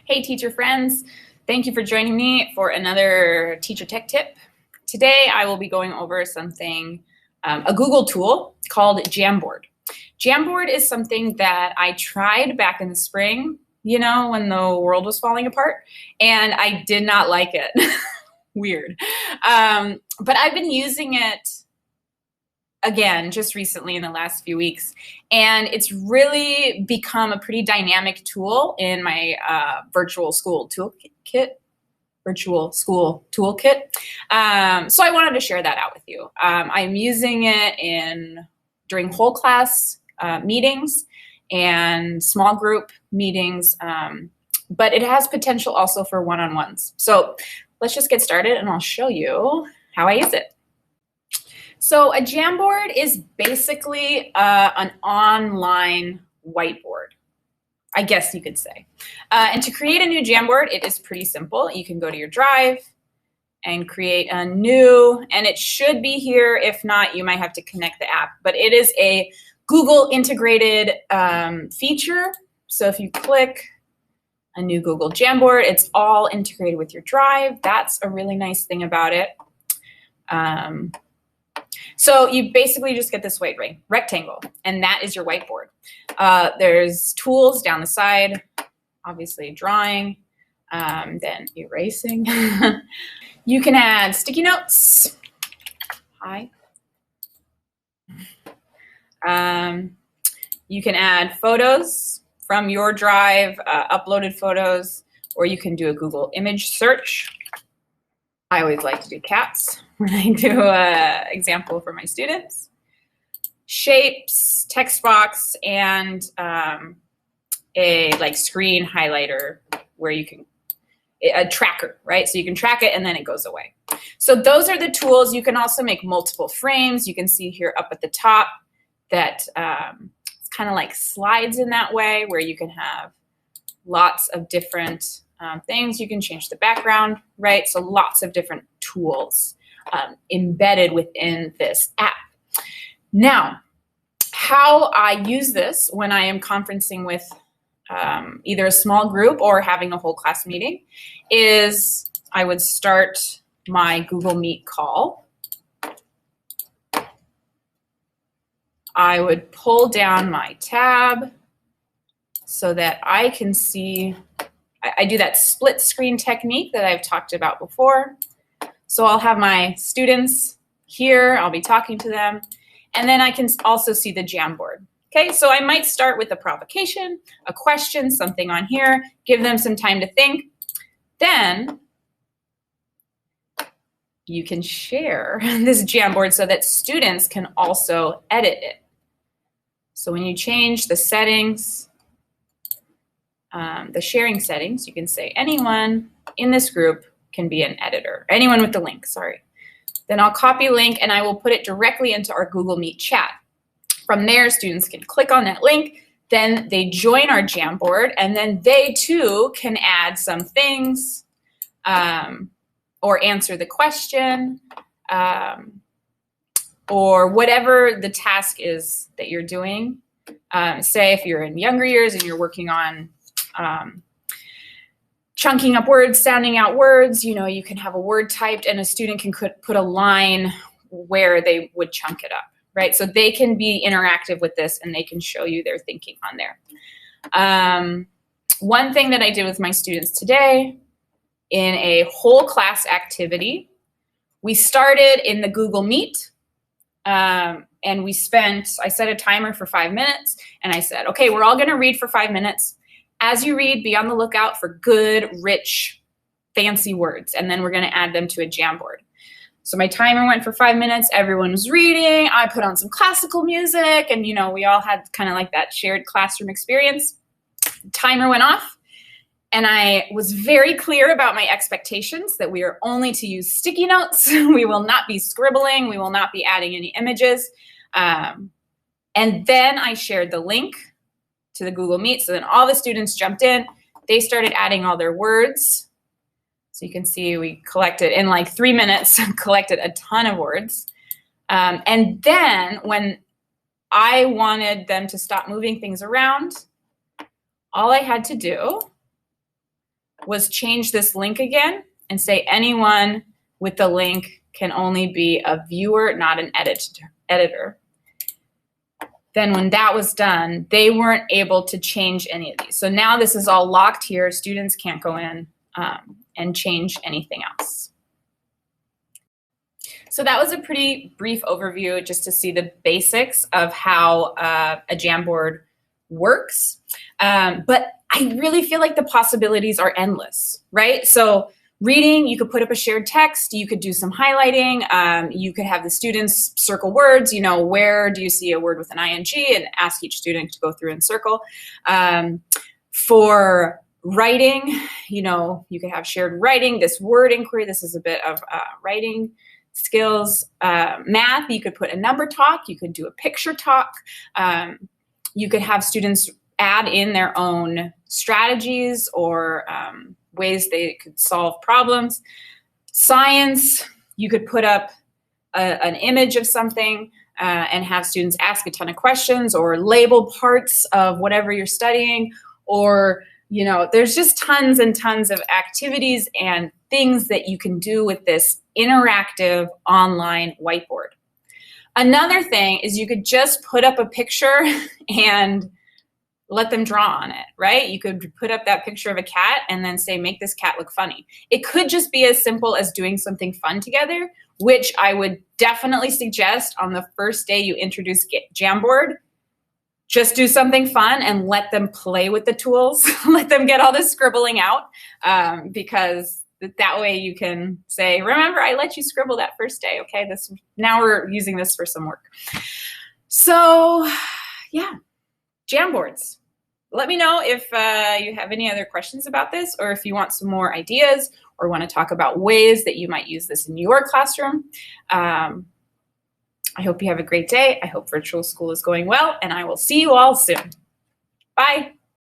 Hey teacher friends, thank you for joining me for another teacher tech tip. Today I will be going over something, a Google tool called Jamboard. Jamboard is something that I tried back in the spring, when the world was falling apart, and I did not like it. Weird. But I've been using it again just recently in the last few weeks, and it's really become a pretty dynamic tool in my virtual school toolkit. So I wanted to share that out with you. I'm using it during whole class meetings and small group meetings, but it has potential also for one-on-ones. So let's just get started and I'll show you how I use it. So a Jamboard is basically an online whiteboard, I guess you could say. And to create a new Jamboard, it is pretty simple. You can go to your drive and create a new, and it should be here. If not, you might have to connect the app, but it is a Google integrated feature. So if you click a new Google Jamboard, it's all integrated with your drive. That's a really nice thing about it. So you basically just get this white rectangle, and that is your whiteboard. There's tools down the side, obviously drawing, then erasing. You can add sticky notes. Hi. You can add photos from your drive, uploaded photos, or you can do a Google image search. I always like to do cats when I do an example for my students. Shapes, text box, and a screen highlighter where you can, a tracker, right? So you can track it and then it goes away. So those are the tools. You can also make multiple frames. You can see here up at the top that it's kind of like slides in that way where you can have lots of different things. You can change the background, right? So lots of different tools embedded within this app. Now, how I use this when I am conferencing with either a small group or having a whole class meeting is I would start my Google Meet call. I would pull down my tab so that I can see. I do that split screen technique that I've talked about before. So I'll have my students here, I'll be talking to them, and then I can also see the Jamboard. Okay, so I might start with a provocation, a question, something on here, give them some time to think. Then you can share this Jamboard so that students can also edit it. So when you change the settings, the sharing settings, you can say anyone in this group can be an editor. Anyone with the link, sorry. Then I'll copy link and I will put it directly into our Google Meet chat. From there, students can click on that link, then they join our Jamboard, and then they too can add some things or answer the question or whatever the task is that you're doing. Say if you're in younger years and you're working on chunking up words, sounding out words, you can have a word typed and a student can put a line where they would chunk it up, right? So they can be interactive with this and they can show you their thinking on there. One thing that I did with my students today in a whole class activity, we started in the Google Meet and I set a timer for 5 minutes and I said, okay, we're all gonna read for 5 minutes. As you read, be on the lookout for good, rich, fancy words, and then we're going to add them to a Jamboard. So my timer went for 5 minutes. Everyone was reading. I put on some classical music, and we all had kind of like that shared classroom experience. The timer went off, and I was very clear about my expectations that we are only to use sticky notes. We will not be scribbling. We will not be adding any images. And then I shared the link to the Google Meet. So then all the students jumped in. They started adding all their words. So you can see we collected, in like 3 minutes, collected a ton of words. And then when I wanted them to stop moving things around, all I had to do was change this link again and say anyone with the link can only be a viewer, not an editor. Then when that was done, they weren't able to change any of these. So now this is all locked here. Students can't go in and change anything else. So that was a pretty brief overview just to see the basics of how a Jamboard works. But I really feel like the possibilities are endless, right? So reading, you could put up a shared text, you could do some highlighting, you could have the students circle words, you know, where do you see a word with an ing, and ask each student to go through and circle. For writing, you know, you could have shared writing, this word inquiry, this is a bit of writing skills. Math, you could put a number talk, you could do a picture talk, you could have students add in their own strategies or ways they could solve problems. Science, you could put up an image of something and have students ask a ton of questions or label parts of whatever you're studying, or, you know, there's just tons and tons of activities and things that you can do with this interactive online whiteboard. Another thing is you could just put up a picture and let them draw on it, right? You could put up that picture of a cat and then say, make this cat look funny. It could just be as simple as doing something fun together, which I would definitely suggest on the first day you introduce Jamboard. Just do something fun and let them play with the tools. Let them get all the scribbling out, because that way you can say, remember, I let you scribble that first day, okay? Now we're using this for some work. So yeah, Jamboards. Let me know if you have any other questions about this, or if you want some more ideas or want to talk about ways that you might use this in your classroom. I hope you have a great day. I hope virtual school is going well, and I will see you all soon. Bye.